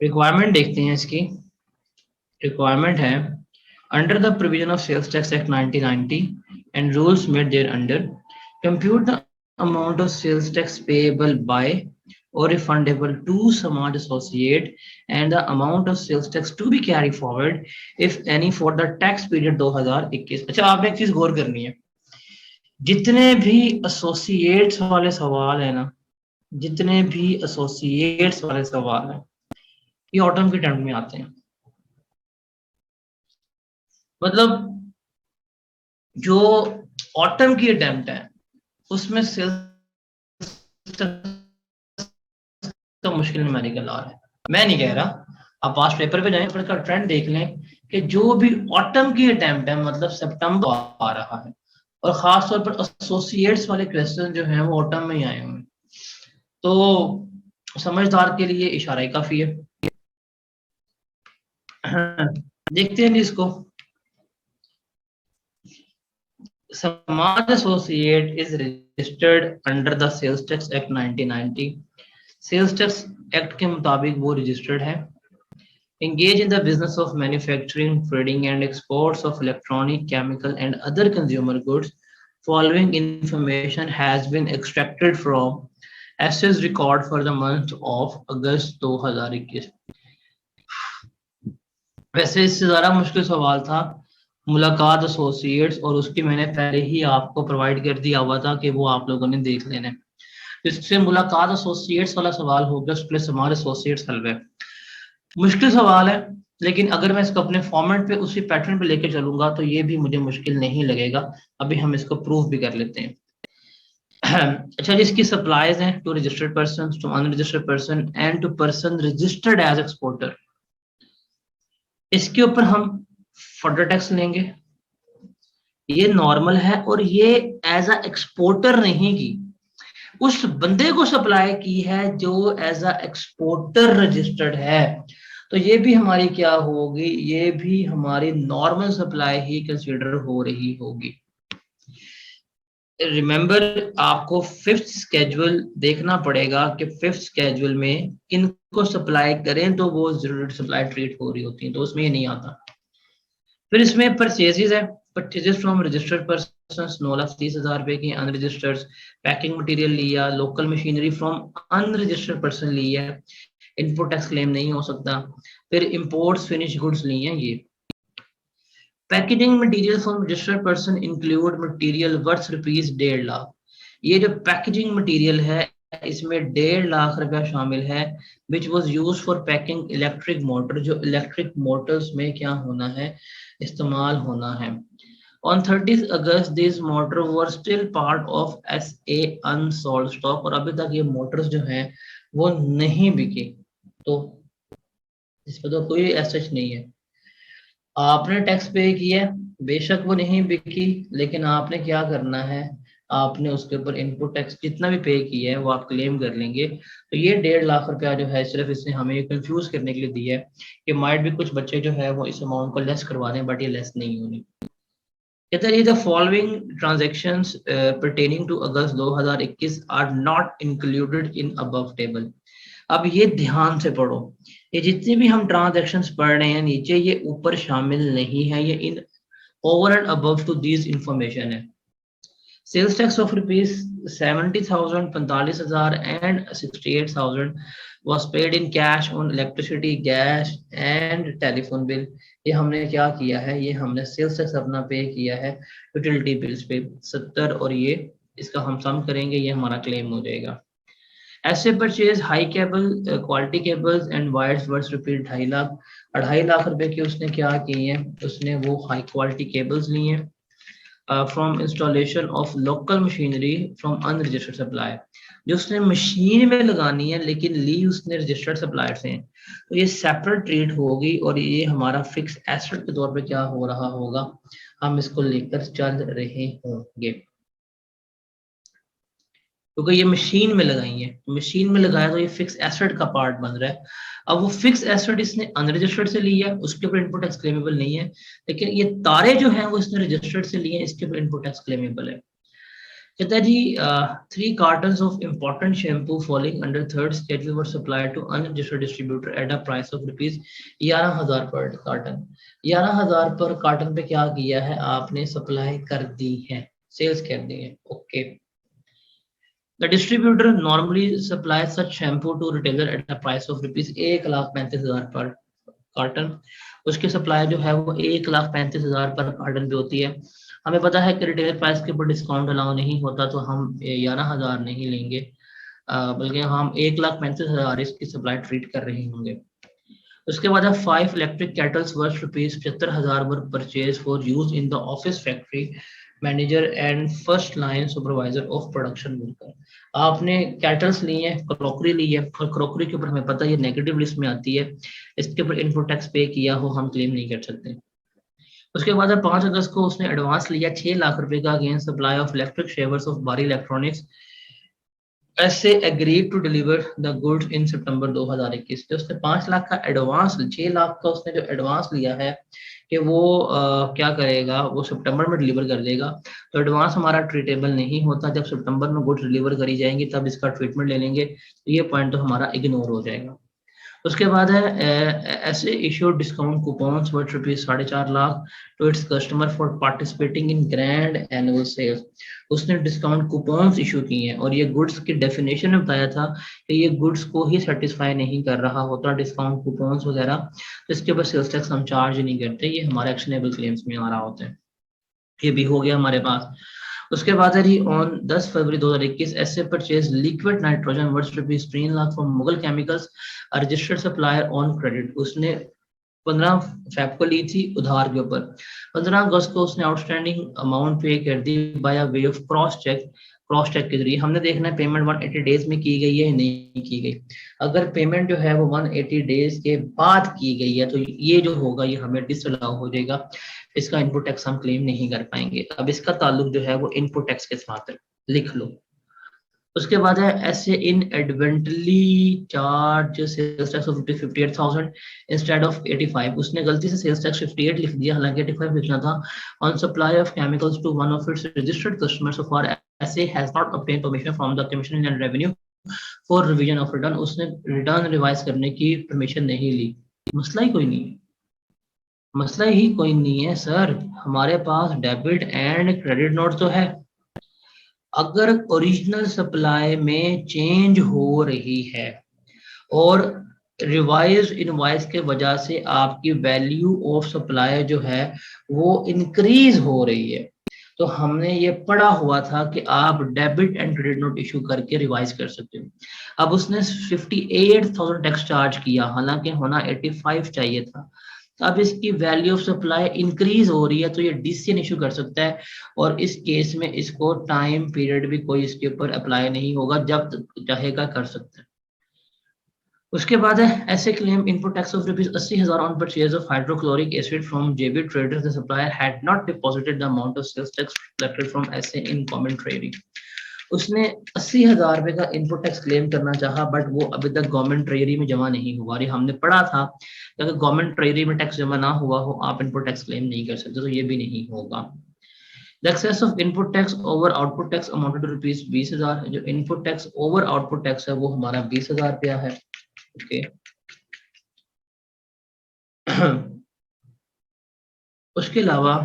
Requirement देखते हैं इसकी। रिक्वायरमेंट है under the provision of sales tax act 1990 and rules made thereunder compute the amount of sales tax payable by or refundable to Samaj Associate and the amount of sales tax to be carried forward if any for the tax period 2021। अच्छा आपने एक चीज गौर करनी है, जितने भी associates वाले सवाल है ना, जितने भी एसोसिएट्स वाले सवाल है ये ऑटम के टर्म में आते हैं। मतलब जो ऑटम की अटेम्प्ट है उसमें सेल्स तो मुश्किल न्यूमेरिकल आ रहा है। मैं नहीं कह रहा, आप पास पेपर पे जाएं, पर का ट्रेंड देख लें कि जो भी ऑटम की अटेम्प्ट है मतलब सितंबर आ रहा है, और खास तौर पर एसोसिएट्स वाले क्वेश्चन जो हैं वो ऑटम में ही आए हुए हैं। तो समझदार के लिए इशारा ही काफी है। देखते हैं इसको। समाज associate is registered under the sales tax act 1990। Sales tax act के मुताबिक वो रजिस्टर्ड है। Engage in the business of manufacturing, trading and exports of electronic, chemical and other consumer goods. Following information has been extracted from assets record for the month of August 2021। वैसे इससे ज़्यादा मुश्किल सवाल था मुलाकात एसोसिएट्स, और उसकी मैंने पहले ही आपको प्रोवाइड कर दिया हुआ था कि वो आप लोगों ने देख लेना है। इससे मुलाकात एसोसिएट्स वाला सवाल हो गया, उसके लिए हमारे एसोसिएट्स हल है। मुश्किल सवाल है, लेकिन अगर मैं इसको अपने फॉर्मेट पे उसी पैटर्न पे लेके चलूंगा तो ये भी मुझे मुश्किल नहीं लगेगा। अभी हम इसको प्रूफ भी कर लेते हैं। अच्छा, जिसकी सप्लाईज हैं to registered person, to unregistered person and to person registered as exporter, इसके ऊपर हम फर्दर टैक्स लेंगे। ये नॉर्मल है, और ये एज अ एक्सपोर्टर नहीं की, उस बंदे को सप्लाई की है जो एज अ एक्सपोर्टर रजिस्टर्ड है। तो ये भी हमारी क्या होगी, ये भी हमारी नॉर्मल सप्लाई ही कंसीडर हो रही होगी। रिमेंबर, आपको फिफ्थ स्केड्यूल देखना पड़ेगा कि फिफ्थ स्केड्यूल में किनको सप्लाई करें तो वो जरूर सप्लाई ट्रीट हो रही होती है, तो उसमें ये नहीं आता। फिर इसमें परचेजेस है, परचेजेस फ्रॉम रजिस्टर्ड पर्सन 9,30,000 रुपए की, अनरजिस्टर्ड पैकिंग मटेरियल लिया, local machinery from unregistered person ली है, इनपुट टैक्स क्लेम नहीं हो सकता। फिर इंपोर्ट्स फिनिश गुड्स ली हैं ये। Packaging material from registered person include material worth ₹1.5 lakh. ये जो पैकेजिंग मटेरियल है इसमें 1.5 लाख रुपया शामिल है, which was use for packing electric motor, जो इलेक्ट्रिक मोटर्स में क्या होना है, इस्तेमाल होना है। On 30th August, these motor were still part of SA unsold stock, और अभी तक ये मोटर्स जो हैं वो नहीं बिके, तो इस पर तो कोई एसच नहीं है। आपने टैक्स पे किया, बेशक वो नहीं बिकी, लेकिन आपने क्या करना है, आपने उसके ऊपर इनपुट टैक्स जितना भी पे किया है वो आप क्लेम कर लेंगे। तो ये 1.5 लाख रुपया जो है सिर्फ इसने हमें कंफ्यूज करने के लिए दिया है कि माइट भी कुछ बच्चे जो है वो इस अमाउंट को लेस करवा दें, बट ये लेस नहीं होनी। कहते हैं the following transactions pertaining to August 2021 are not included in above table. अब ये ध्यान से पढ़ो, ये जितने भी हम ट्रांजैक्शंस पढ़ रहे हैं नीचे, ये ऊपर शामिल नहीं है, ये in over and above to this information है। Sales tax of ₹70,000, 45,000 and 68,000 was paid in cash on electricity, gas and telephone bill। ये हमने क्या किया है, ये हमने सेल्स टैक्स अपना पे किया है यूटिलिटी बिल्स पे 70, और ये इसका हम सम करेंगे, ये हमारा क्लेम हो जाएगा। ऐसे purchase high cable quality cables and wires worth ₹2.5 lakh. 2.5 lakh रुपए की उसने क्या किए हैं, उसने वो हाई क्वालिटी केबल्स ली हैं from installation of local machinery from unregistered supply, जो उसने मशीन में लगानी है लेकिन ली उसने रजिस्टर्ड सप्लायर से, तो ये सेपरेट ट्रीट होगी, और ये हमारा फिक्स एसेट के तौर पे क्या हो रहा होगा, हम इसको लेकर चल रहे होंगे। क्योंकि ये मशीन में लगाई है, मशीन में लगाया तो ये फिक्स एसेट का पार्ट बन रहा है। अब वो फिक्स एसेट इसने अनरजिस्टर्ड से लिया है, उसके ऊपर इनपुट टैक्स क्लेमेबल नहीं है, लेकिन ये तारे जो हैं वो इसने रजिस्टर्ड से लिए हैं, इसके ऊपर इनपुट टैक्स क्लेमेबल है। कहता है जी 3 cartons of important shampoo falling under third schedule were supplied to unregistered distributor at a price of rupees 11,000 per carton। 11,000 पर कार्टन पे क्या किया है आपने, सप्लाई कर दी है, सेल्स कर दी है। Okay, the distributor normally supply such shampoo to retailer at a price of rupees 1,35,000 per carton. उसकी सप्लाई जो है वो 1,35,000 पर कार्टन पे होती है। हमें पता है कि रिटेल प्राइस के ऊपर डिस्काउंट अलाउ नहीं होता, तो हम 11,000 नहीं लेंगे, बल्कि हम 1,35,000 इसकी सप्लाई ट्रीट कर रहे होंगे। उसके बाद है 5 electric kettles worth rupees 75,000 were purchase for use in the office factory manager and first line supervisor of production worker. आपने कैटल्स ली है, क्रॉकरी ली है, और क्रॉकरी के ऊपर हमें पता है ये नेगेटिव लिस्ट में आती है, इसके ऊपर इनपुट टैक्स पे किया हो हम क्लेम नहीं कर सकते। उसके बाद 5 अगस्त को उसने एडवांस लिया 6 लाख रुपए का against supply of electric shavers of Bari electronics has agreed to deliver the goods in September 2021। तो उसने 5 लाख का एडवांस, 6 लाख का उसने जो एडवांस लिया है कि वो क्या करेगा, वो सितंबर में डिलीवर कर देगा। तो एडवांस हमारा ट्रीटेबल नहीं होता, जब सितंबर में गुड्स डिलीवर करी जाएंगी तब इसका ट्रीटमेंट ले लेंगे, तो ये पॉइंट तो हमारा इग्नोर हो जाएगा। उसके बाद है ऐसे issue discount coupons worth rupees 4.5 lakh to its customer for participating in grand annual sales. उसने डिस्काउंट कूपन्स इशू किए हैं, और ये गुड्स की डेफिनेशन में बताया था कि ये गुड्स को ही सेटिस्फाई नहीं कर रहा होता डिस्काउंट कूपन्स वगैरह, तो इसके ऊपर सेल्स टैक्स हम चार्ज नहीं करते, ये हमारे एक्शनेबल क्लेम्स में आ रहा होता है। ये भी हो गया हमारे पास। उसके बाद है ऑन 10 फरवरी 2021 ऐसे purchase liquid nitrogen worth rupees 3 lakh from Mughal chemicals registered supplier on credit. उसने 15 फेब को ली थी उधार के ऊपर, 15 अगस्त को उसने आउटस्टैंडिंग अमाउंट पे कर दी by way of cross cheque के जरिए। हमने देखना है पेमेंट 180 डेज में की गई है या नहीं की गई। अगर पेमेंट जो है वो 180 डेज के बाद की गई है तो ये जो होगा ये हमें डिसअलाउ हो जाएगा, इसका इनपुट टैक्स हम क्लेम नहीं कर पाएंगे। अब इसका ताल्लुक जो है वो इनपुट टैक्स के साथ है, लिख लो। उसके बाद है has inadvertently charge sales tax of 58,000 instead of 85। उसने गलती से सेल्स टैक्स 58 लिख दिया, हालांकि 85 लिखना था। On supply of chemicals to one of its registered customers so far ऐसे has not obtain permission from the commission and revenue for revision of return. उसने रिटर्न रिवाइज करने की परमिशन नहीं ली। मसला ही कोई नहीं है, मसला ही कोई नहीं है सर, हमारे पास डेबिट एंड क्रेडिट नोट तो है। अगर ओरिजिनल सप्लाई में चेंज हो रही है और रिवाइज इनवॉइस के वजह से आपकी वैल्यू ऑफ सप्लाई जो है वो इंक्रीज हो रही है, तो हमने ये पढ़ा हुआ था कि आप debit and credit note issue करके रिवाइज कर सकते हो। अब उसने 58,000 टैक्स चार्ज किया, हालांकि होना 85 चाहिए था। अब इसकी वैल्यू ऑफ सप्लाई इंक्रीज हो रही है तो ये डिसीजन इशू कर सकता है, और इस केस में इसको टाइम पीरियड भी कोई इसके ऊपर अप्लाई नहीं होगा, जब चाहेगा कर सकता है। उसके बाद है ऐसे claim input tax of rupees 80,000 on purchase of hydrochloric acid from JB traders. The supplier had not deposited the amount of sales tax collected from ऐसे इन कॉमन ट्रेडिंग। उसने 80,000 रुपए का इनपुट टैक्स क्लेम करना चाहा, but वो अभी तक government treasury में जमा नहीं हुआ। और हमने पढ़ा था कि अगर गवर्नमेंट ट्रेजरी में टैक्स जमा ना हुआ हो आप इनपुट टैक्स क्लेम नहीं कर सकते, तो ये भी नहीं होगा। The excess of input tax over output tax amounted to rupees 20,000। जो input tax over output tax है वो हमारा 20,000 रुपया है। ओके उसके अलावा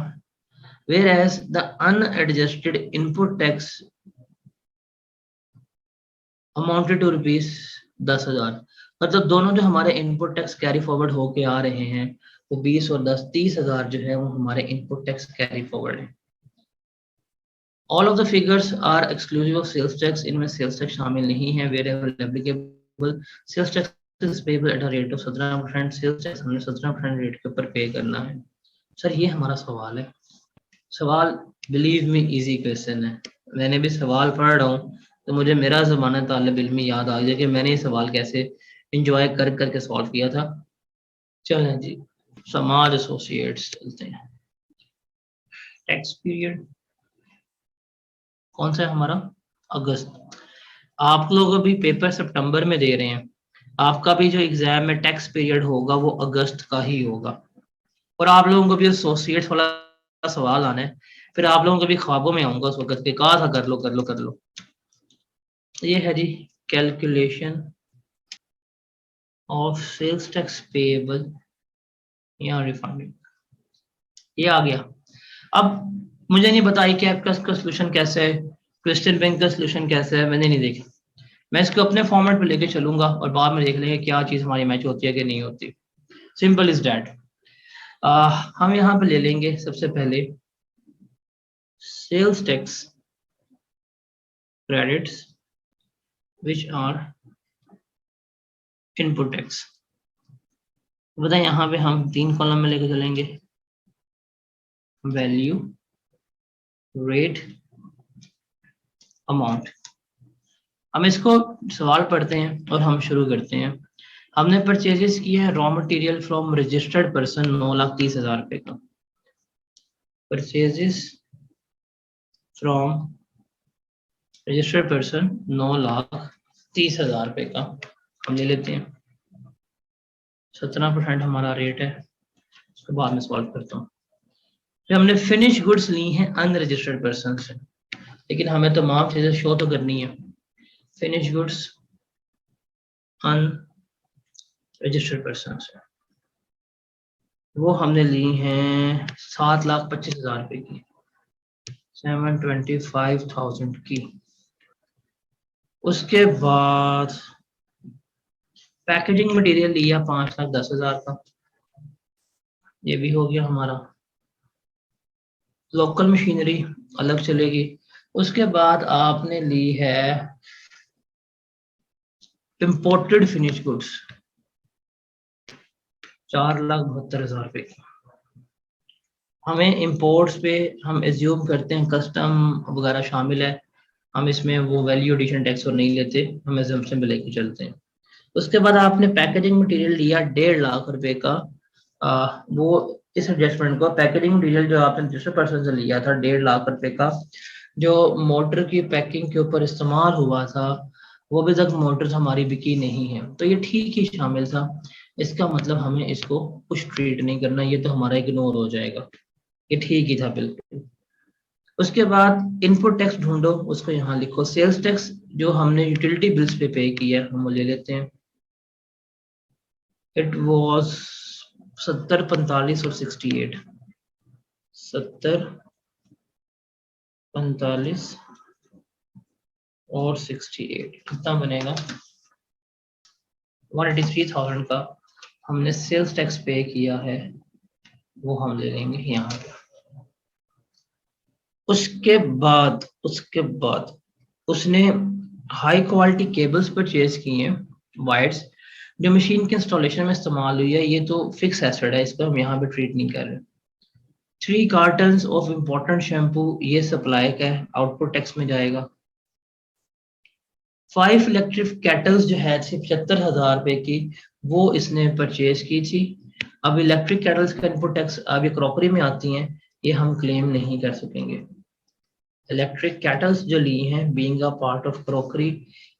whereas the unadjusted input tax amounted to rupees 10,000। मतलब दोनों जो हमारे इनपुट टैक्स कैरी फॉरवर्ड होके आ रहे हैं वो 20 और 10 30,000 जो है वो हमारे इनपुट टैक्स कैरी फॉरवर्ड है। All of the figures are exclusive of sales tax, इनमें सेल्स टैक्स शामिल नहीं है। Wherever applicable sales tax is payable at a rate of 17%। Sales tax हमने 17% रेट के ऊपर पे करना है। सर ये हमारा सवाल है। सवाल बिलीव मी इजी क्वेश्चन है, मैंने भी सवाल पढ़ रहा हूँ तो मुझे मेरा ज़माना तालिब इल्मी याद आ गया कि मैंने ये सवाल कैसे इंजॉय कर करके सॉल्व किया था। चलें जी, समाज एसोसिएट्स चलते हैं। टैक्स पीरियड कौन सा है हमारा? अगस्त। आप लोग अभी पेपर सितंबर में दे रहे हैं, आपका भी जो एग्जाम में टैक्स पीरियड होगा वो अगस्त का ही होगा। और आप लोगों को भी एसोसिएट्स वाला सवाल आना है फिर आप लोगों को भी ख्वाबों में आऊंगा उस वक्त के, कहा था कर लो कर लो कर लो। ये है जी calculation of sales tax payable या रिफंड, ये आ गया। अब मुझे नहीं पता कि आपका इसका सोल्यूशन कैसे है, क्वेश्चन बैंक का सोल्यूशन कैसे है, मैंने नहीं देखा। मैं इसको अपने फॉर्मेट पे लेके चलूंगा और बाद में देख लेंगे क्या चीज हमारी मैच होती है कि नहीं होती। Simple is that. हम यहाँ पे ले लेंगे सबसे पहले sales tax credits which are input tax. बताएं यहाँ पे हम 3 कॉलम में लेके चलेंगे, वैल्यू, रेट, अमाउंट। हम इसको सवाल पढ़ते हैं और हम शुरू करते हैं। हमने परचेजेस किया है raw material from registered person 9,30,000 रुपए का। परचेजेस फ्रॉम रजिस्टर्ड पर्सन 9,30,000 रुपए का हम ले लेते हैं। 17% हमारा रेट है, उसके बाद में सॉल्व करता हूँ। फिर हमने फिनिश गुड्स ली हैं अनरजिस्टर्ड पर्सन से, लेकिन हमें तमाम चीजें शो तो करनी है। फिनिश गुड्स अनरजिस्टर्ड पर्सन से वो हमने ली हैं 7,25,000 रुपए की, 725,000 की। उसके बाद पैकेजिंग मटेरियल लिया 5,10,000 का, ये भी हो गया हमारा। लोकल मशीनरी अलग चलेगी। उसके बाद आपने ली है इंपोर्टेड फिनिश गुड्स 4,72,000 रुपए की। हमें इंपोर्ट्स पे हम एज्यूम करते हैं कस्टम वगैरह शामिल है, हम इसमें वो वैल्यू एडिशन टैक्स और नहीं लेते, हम एजम्पशन पे लेके चलते हैं। उसके बाद आपने पैकेजिंग मटेरियल लिया 1.5 लाख रुपए का। वो इस एडजस्टमेंट को पैकेजिंग मटेरियल जो आपने दूसरे पर्सन से लिया था 1.5 लाख रुपए का, जो मोटर की पैकिंग के ऊपर इस्तेमाल हुआ था, वो अभी तक मोटर्स हमारी बिकी नहीं है, तो ये ठीक ही शामिल था। इसका मतलब हमें इसको कुछ ट्रीट नहीं करना, ये तो हमारा इग्नोर हो जाएगा, ये ठीक ही था बिल्कुल। उसके बाद इनपुट टैक्स ढूंढो, उसको यहाँ लिखो। सेल्स टैक्स जो हमने यूटिलिटी बिल्स पे किया है हम वो ले लेते हैं। इट वॉज 70, 45 और 68। 70, 45 और 68 कितना बनेगा? 183,000 का हमने सेल्स टैक्स पे किया है, वो हम ले लेंगे यहाँ पे। उसके बाद उसने हाई क्वालिटी केबल्स परचेज किए हैं, वायर्स, जो मशीन के इंस्टॉलेशन में इस्तेमाल हुई है, ये तो फिक्स एसेट है, इसको हम यहाँ पे ट्रीट नहीं कर रहे। 3 कार्टन ऑफ इम्पोर्टेंट शैम्पू, ये सप्लाई का है, आउटपुट टैक्स में जाएगा। 5 इलेक्ट्रिक केटल्स जो है 75,000 रुपए की, वो इसने परचेज की थी। अब इलेक्ट्रिक केटल्स का इनपुट टैक्स अब ये क्रॉकरी में आती हैं, ये हम क्लेम नहीं कर सकेंगे। इलेक्ट्रिक केटल्स जो ली हैं being a part of crockery,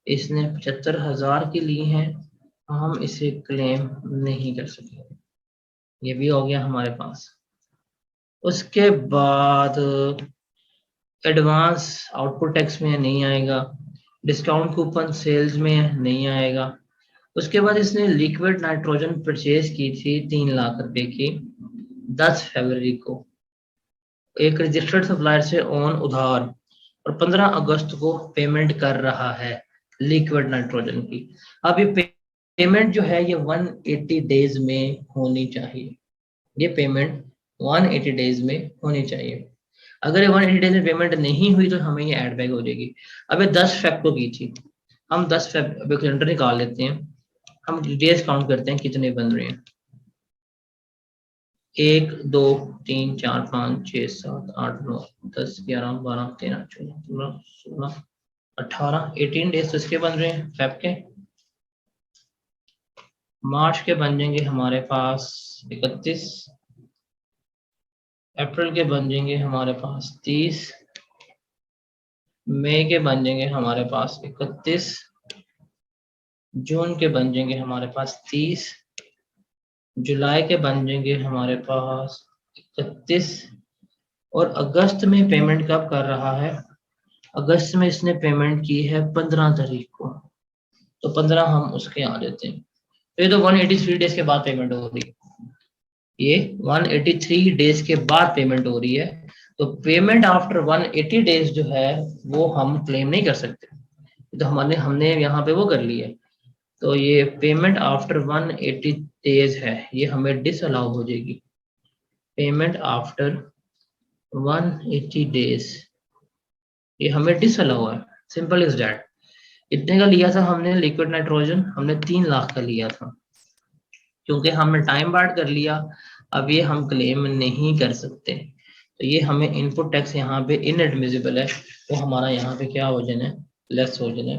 इसने 75,000 की ली हैं, हम इसे क्लेम नहीं कर सकेंगे। ये भी हो गया हमारे पास। उसके बाद एडवांस आउटपुट टैक्स में नहीं आएगा, डिस्काउंट कूपन सेल्स में नहीं आएगा। उसके बाद इसने लिक्विड नाइट्रोजन परचेज की थी 3 लाख रुपए की 10 फरवरी को, एक रजिस्टर्ड सप्लायर से ऑन उधार, और 15 अगस्त को पेमेंट कर रहा है लिक्विड नाइट्रोजन की। अब ये पेमेंट जो है ये 180 डेज में होनी चाहिए, ये पेमेंट 180 डेज में होनी चाहिए। अगर ये 180 डेज में पेमेंट नहीं हुई तो हमें ये एड बैक हो जाएगी। अब ये 10 फेब को की थी, हम 10 फेब कैलेंडर निकाल लेते हैं, हम डेज काउंट करते हैं कितने बन रहे हैं। 1 2 3 4 5 6 7 8 9 10 11 12 13 14 15 16 18 18 डेज तो इसके बन रहे हैं फेब के। मार्च के बन जाएंगे हमारे पास 31, अप्रैल के बन जाएंगे हमारे पास 30, मई के बन जाएंगे हमारे पास 31, जून के बन जाएंगे हमारे पास 30, जुलाई के बन जाएंगे हमारे पास 31, और अगस्त में पेमेंट कब कर रहा है? अगस्त में इसने पेमेंट की है 15 तारीख को, तो 15 हम उसके यहाँ देते हैं। तो ये तो 183 डेज के बाद पेमेंट हो रही है, ये 183 डेज के बाद पेमेंट हो रही है। तो पेमेंट आफ्टर 180 डेज जो है वो हम क्लेम नहीं कर सकते, तो हमने हमने यहाँ पे वो कर लिया है। तो ये पेमेंट आफ्टर 180 डेज है, ये हमें डिसअलाउ हो जाएगी। पेमेंट आफ्टर 180 डेज ये हमें डिसअलाउ है, सिंपल इज दैट। इतने का लिया था हमने लिक्विड नाइट्रोजन, हमने 3 लाख का लिया था, क्योंकि हमने टाइम बार्ड कर लिया, अब ये हम क्लेम नहीं कर सकते। तो ये हमें इनपुट टैक्स यहाँ पे इनएडमिसिबल है, तो हमारा यहाँ पे क्या हो जाना है, लेस हो जाना है।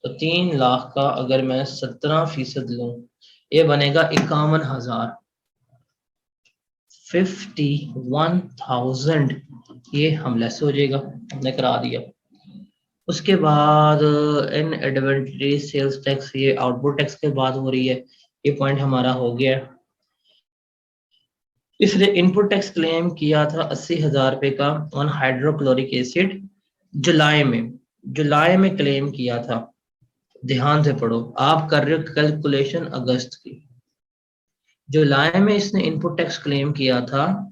तो 3 लाख का अगर मैं 17% लूँ, ये बनेगा 51,000, 51,000, ये हम लेस हो जाएगा, हमने करा दिया। उसके बाद इन एडवांटेज सेल्स टैक्स, ये आउटपुट टैक्स के बाद हो रही है, ये पॉइंट हमारा हो गया। इसने इनपुट टैक्स क्लेम किया था 80,000 रुपए का ऑन हाइड्रोक्लोरिक एसिड, जुलाई में क्लेम किया था। ध्यान से पढ़ो, आप कर रहे हो कैलकुलेशन अगस्त की। जुलाई में इसने इनपुट टैक्स क्लेम किया था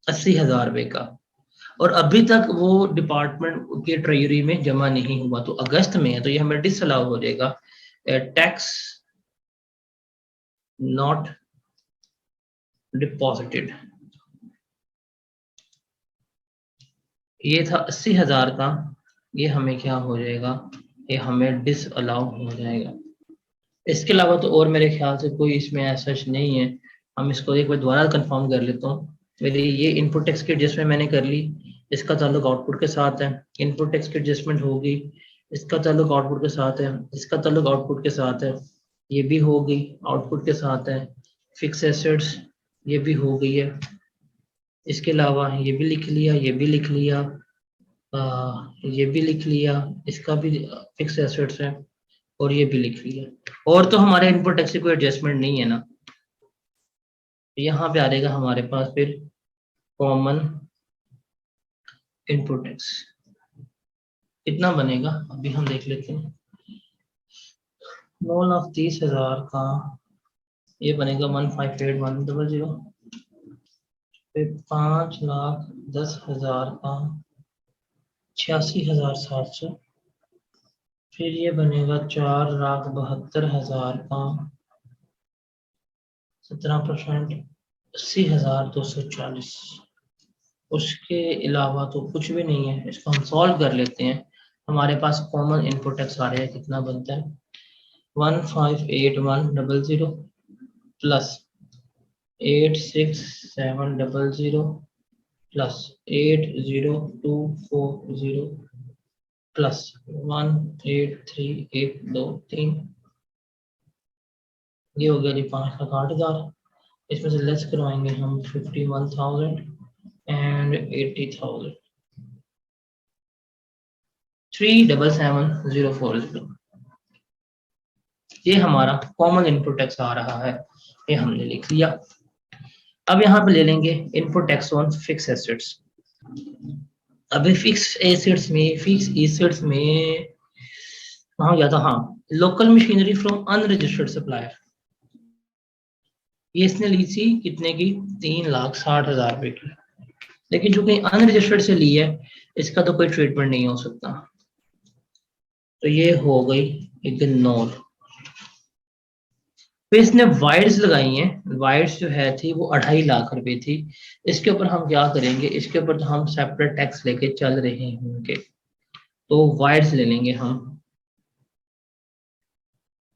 80,000 रुपए का, और अभी तक वो डिपार्टमेंट के ट्रेजरी में जमा नहीं हुआ, तो अगस्त में है, तो ये हमें डिसअलाउ हो जाएगा। टैक्स नॉट डिपॉजिटेड, ये था 80,000 का, ये हमें क्या हो जाएगा, ये हमें डिसअलाउ हो जाएगा। इसके अलावा तो और मेरे ख्याल से कोई इसमें ऐसा नहीं है। हम इसको एक बार दोबारा कंफर्म कर लेता हूँ। मेरी ये इनपुट टैक्स की एडजस्टमेंट मैंने कर ली, इसका ताल्लुक आउटपुट के साथ है। इनपुट टैक्स की एडजस्टमेंट होगी, इसका ताल्लुक आउटपुट के साथ है, इसका ताल्लुक आउटपुट के साथ है, ये भी हो गई, आउटपुट के साथ है। फिक्स एसेट्स ये भी हो गई है। इसके अलावा ये भी लिख लिया, ये भी लिख लिया, ये भी लिख लिया, इसका भी फिक्स एसेट्स है, और ये भी लिख लिया। और तो हमारे इनपुट टैक्स की कोई एडजस्टमेंट नहीं है ना। यहाँ पे आ जाएगा हमारे पास फिर कॉमन इनपुट टैक्स, कितना बनेगा अभी हम देख लेते हैं। 9,30,000 का ये बनेगा 158,100, फिर 5,10,000 का 86,700, फिर ये बनेगा 4,72,000 का 17%, 80,240। उसके अलावा तो कुछ भी नहीं है। इसको हम सॉल्व कर लेते हैं। हमारे पास कॉमन इनपुट टैक्स आ रहा है, कितना बनता है 158,100 प्लस 86,700 प्लस 80,240 प्लस 183,123, ये हो गया जी 5,60,000। इसमें से लेस करवाएंगे हम 51,000 एंड 80,000, 377,740। ये हमारा कॉमन इनपुट टैक्स आ रहा है, ये हमने लिख लिया। अब यहाँ पे ले लेंगे input tax on fix assets. अभी फिक्स एसेट्स में कहाँ गया था, हाँ, local machinery from unregistered supplier, ये इसने ली थी कितने की, 3,60,000 रुपए की। लेकिन जो कहीं अनरजिस्टर्ड से ली है, इसका तो कोई ट्रीटमेंट नहीं हो सकता, तो ये हो गई इग्नोर। फिर इसने वाइड्स लगाई हैं, वाइड्स जो है थी वो 2.5 लाख रुपए थी। इसके ऊपर हम क्या करेंगे, इसके ऊपर तो हम सेपरेट टैक्स लेके चल रहे होंगे, तो वाइड्स ले लेंगे हम।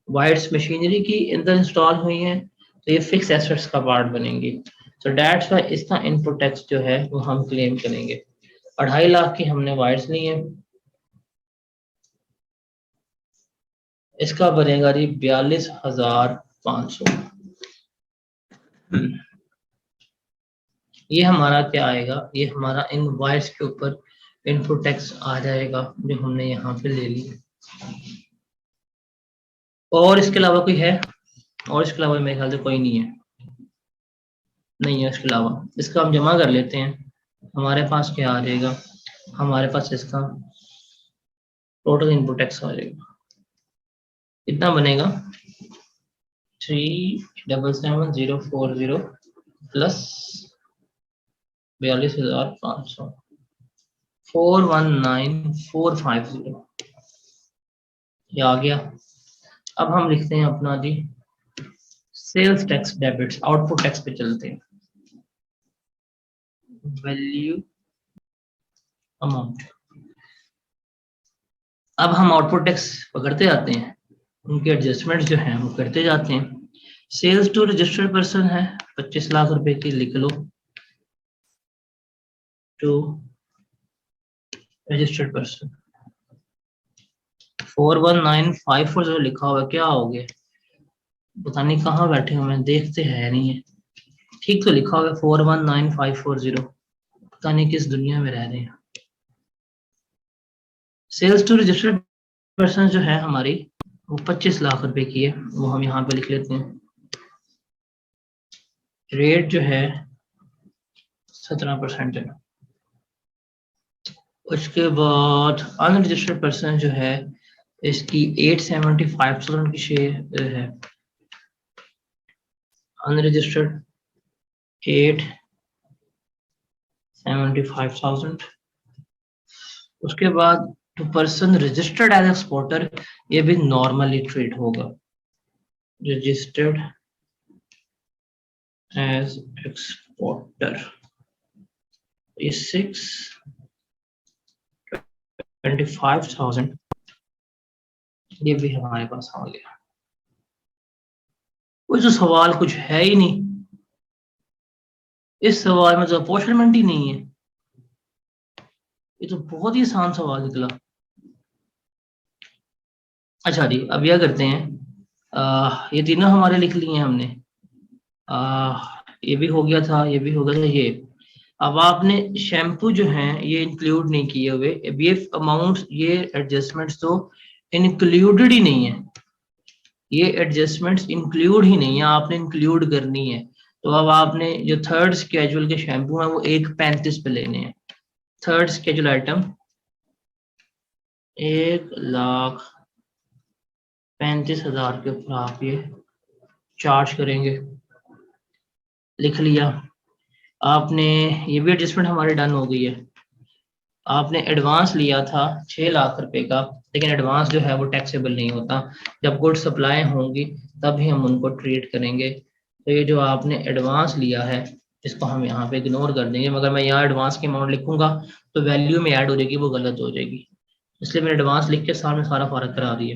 वाइड्स मशीनरी की अंदर इंस्टॉल हुई हैं, तो ये फिक्स एसेट्स का पार्ट बनेंगी। तो डेट्स वाई इसका इनपुट टैक्स जो है वो हम क्लेम करेंगे। 2.5 लाख की हमने वाइड्स ली है, इसका बनेगा जी 42,500। ये हमारा क्या आएगा, ये हमारा इन वाइड्स के ऊपर इनपुट टैक्स आ जाएगा जो हमने यहाँ पे ले लिया। और इसके अलावा कोई है, और इसके अलावा मेरे ख्याल से कोई नहीं है, नहीं है इसके अलावा। इसका हम जमा कर लेते हैं। हमारे पास क्या आ जाएगा, हमारे पास इसका टोटल इनपुट टैक्स आ जाएगा, कितना बनेगा 3777040 प्लस 42,500 419450, ये आ गया। अब हम लिखते हैं अपना जी sales tax debits, output tax पे चलते हैं। वैल्यू अमाउंट, अब हम आउटपुट टैक्स पकड़ते जाते हैं, उनके एडजस्टमेंट जो हैं वो करते जाते हैं। सेल्स टू रजिस्टर्ड पर्सन है 25 लाख रुपए की, लिख लो टू रजिस्टर्ड पर्सन। 419540 लिखा हुआ है, क्या हो गया पता नहीं, कहाँ बैठे हुए हैं, देखते हैं नहीं है, ठीक तो लिखा हुआ है 419540, पता नहीं किस दुनिया में रह रहे हैं। सेल्स टू रजिस्टर्ड पर्सन जो है हमारी वो 25 लाख रुपए की है, वो हम यहाँ पे लिख लेते हैं। रेट जो है 17% है। उसके बाद अनरजिस्टर्ड पर्सन जो है इसकी 875,000 की शेयर है, अनरजिस्टर्ड 875,000। उसके बाद to person registered as exporter, ये भी नॉर्मली ट्रीट होगा, रजिस्टर्ड एज एक्सपोर्टर, ये 625,000, ये भी हमारे पास आ गया। कोई तो सवाल कुछ है ही नहीं, इस सवाल में तो अपॉर्चुनिटी ही नहीं है, ये तो बहुत ही आसान सवाल निकला। अच्छा जी, अब यह करते हैं, ये तीनों हमारे लिख लिए हैं हमने, ये भी हो गया था, ये भी हो गया था, ये अब आपने शैम्पू जो है ये इंक्लूड नहीं किए हुए, अब ये अमाउंट, ये एडजस्टमेंट्स तो इंक्लूडेड ही नहीं है, ये एडजस्टमेंट्स इंक्लूड ही नहीं है, आपने इंक्लूड करनी है। तो अब आपने जो थर्ड स्केड्यूल के शैम्पू है वो 135 पे लेने हैं, थर्ड स्केड्यूल आइटम 1,35,000 के ऊपर आप ये चार्ज करेंगे, लिख लिया आपने। ये भी एडजस्टमेंट हमारी डन हो गई है। आपने एडवांस लिया था 6 लाख रुपए का, लेकिन एडवांस जो है वो टैक्सेबल नहीं होता, जब गुड सप्लाई होंगी तभी हम उनको ट्रीट करेंगे। तो ये जो आपने एडवांस लिया है इसको हम यहाँ पे इग्नोर कर देंगे, मगर मैं यहाँ एडवांस की अमाउंट लिखूंगा तो वैल्यू में ऐड हो जाएगी, वो गलत हो जाएगी, इसलिए मैंने एडवांस लिख के सामने सारा फर्क करा दिया।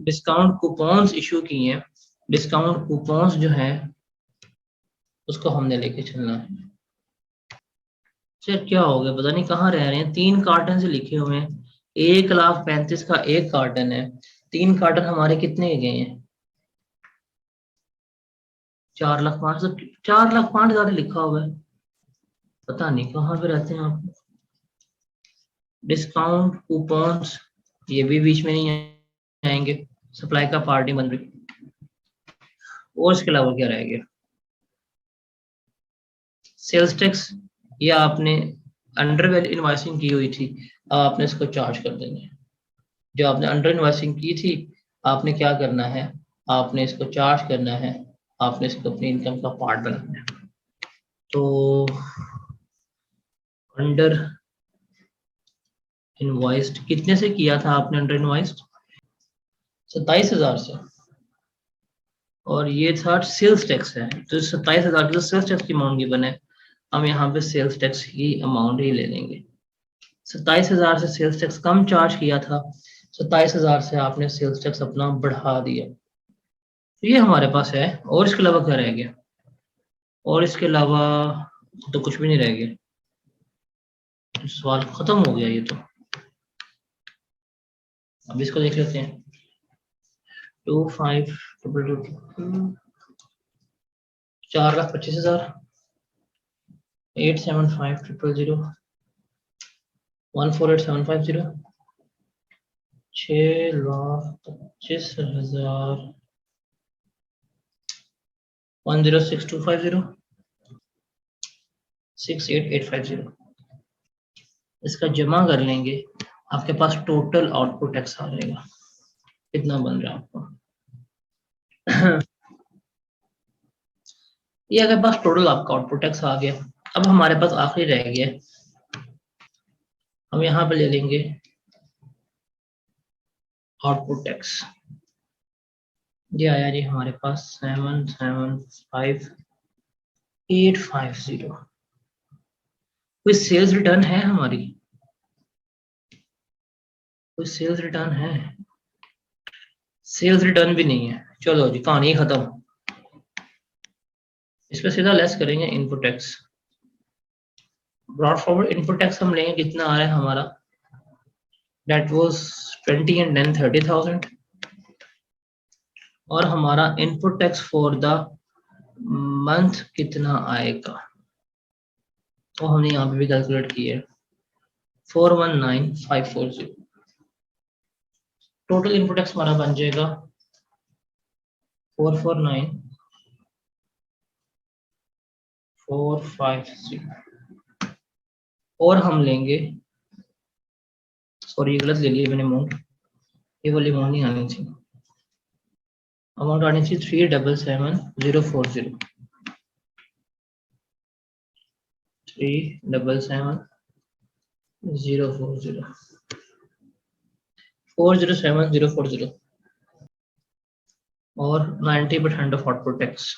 डिस्काउंट कूपन्स इशू किए हैं, डिस्काउंट कूपन्स जो है उसको हमने लेके चलना है। सर क्या हो गया, पता नहीं कहाँ रह रहे हैं, 3 कार्टन से लिखे हुए हैं, 1,35,000 का एक कार्टन है, 3 कार्टन हमारे कितने गए हैं 4,05,000, 4,05,000 लिखा हुआ है, पता नहीं कहाँ पे रहते हैं आप। डिस्काउंट कूपन्स ये भी बीच में नहीं आएंगे, सप्लाई का पार्टी बन रही, और इसके अलावा क्या रह गया, सेल्स टैक्स, ये आपने अंडर वैल्यू इनवॉइसिंग की हुई थी, आपने इसको चार्ज कर देना है, जो आपने अंडर इनवॉइसिंग की थी आपने क्या करना है, आपने इसको चार्ज करना है, आपने इसको अपनी इनकम का पार्ट बनाना है। तो अंडर इनवॉइस्ड कितने से किया था आपने अंडर इनवॉइस्ड, 27,000 से, और ये था सेल्स टैक्स है, तो 27,000 की तो सेल्स टैक्स की अमाउंट गिवन है, हम यहाँ पे सेल्स टैक्स की अमाउंट ही ले लेंगे। 27,000 से सेल्स टैक्स कम चार्ज किया था, 27,000 से आपने सेल्स टैक्स अपना बढ़ा दिया, तो ये हमारे पास है। और इसके अलावा क्या रह गया, और इसके अलावा तो कुछ भी नहीं रह गया, सवाल खत्म हो गया ये तो। अब इसको देख लेते हैं, 2522, 4,25,000, 875,000, 148,750, 6,25,000, 106,250, 68850। इसका जमा कर लेंगे, आपके पास टोटल आउटपुट टैक्स आ जाएगा। कितना बन रहा है आपको? ये अगर पास टोटल आपका आउटपुट टैक्स आ गया। अब हमारे पास आखिरी रह गया, हम यहाँ पे ले लेंगे आउटपुट टैक्स। ये आया जी हमारे पास 775850। कोई सेल्स रिटर्न है हमारी? कोई सेल्स रिटर्न है? सेल्स रिटर्न भी नहीं है। चलो जी कहानी खत्म। इस पे सीधा लेस करेंगे input tax. Brought forward input tax हम लेंगे, कितना आ रहा है हमारा? That was 20 and then 30,000। और हमारा input tax for the month कितना आएगा, तो हमने यहाँ पे भी कैलकुलेट किया है 419540। टोटल इनपुट टैक्स हमारा बन जाएगा 449450। और हम लेंगे, सॉरी गलत ले लिया मैंने अमाउंट, ये वाली अमाउंट नहीं आनी थी। अमाउंट आनी थी 377040। 377040 407040 और 90% ऑफ आउटपुट टैक्स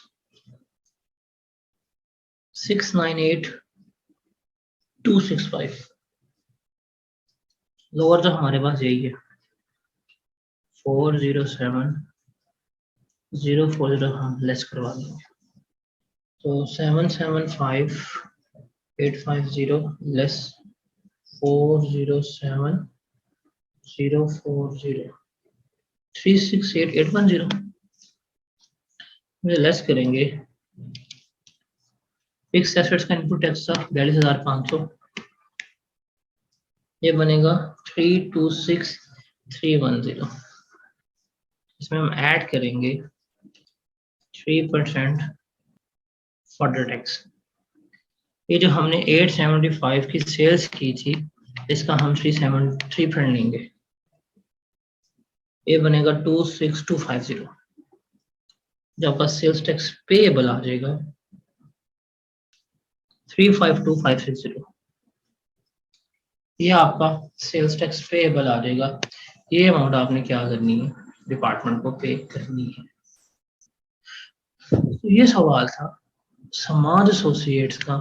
698265। लोअर तो हमारे पास यही है 407040 हम लेस करवा देंगे। तो 775850 लेस 407040 368810 लेस करेंगे। फिक्स एसेट्स का इनपुट टैक्स था 42,500, ये बनेगा 326310। इसमें हम ऐड करेंगे 3% फॉर्डर टैक्स। ये जो हमने 875 की सेल्स की थी, इसका हम 3% लेंगे, ये बनेगा 26250। जो आपका सेल्स टैक्स पेएबल आ जाएगा 352560। ये आपका सेल्स टैक्स पेएबल आ जाएगा। ये अमाउंट आपने क्या करनी है, डिपार्टमेंट को पे करनी है। तो ये सवाल था समाज एसोसिएट्स का